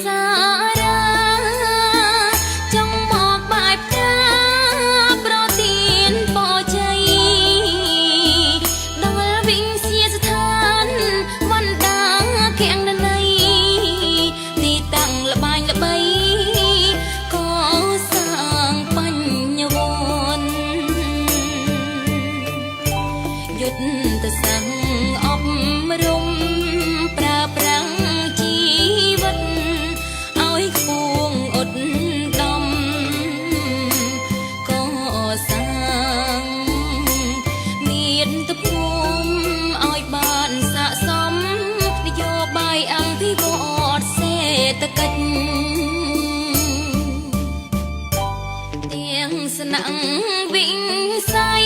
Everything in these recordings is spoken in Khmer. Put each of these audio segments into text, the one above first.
សារចង់មកបែបណាប្រទានបជ័យដល់វិញជាស្ថានវណ្ដាគណនីទីតាំងល្បាញល្បីក៏សាងបញ្ញវន្តយុទ្ធសាស្ត្រអប់រំប្រើប្រាំងជីវិតឲ្យខ្ពងអត់ដំក៏សាងមានទំនុំឲ្យបានស័ក្តិសមនយោបាយអភិវឌ្ឍសេដ្ឋកិច្ចទាំងស្នាក់វិស័យ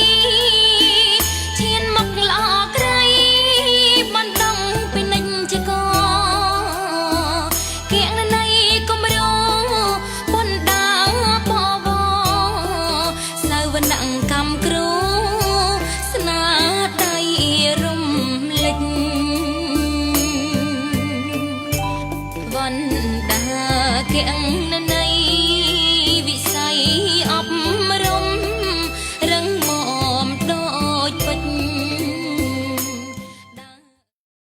ឈានមកល្អក្រៃបណ្ដឹងពីនិញ្ញកគណនីគម្រោងបណ្ដាបវសៅវណ្ណកម្មគ្រូស្នាដៃរំលេចវណ្ដាគណ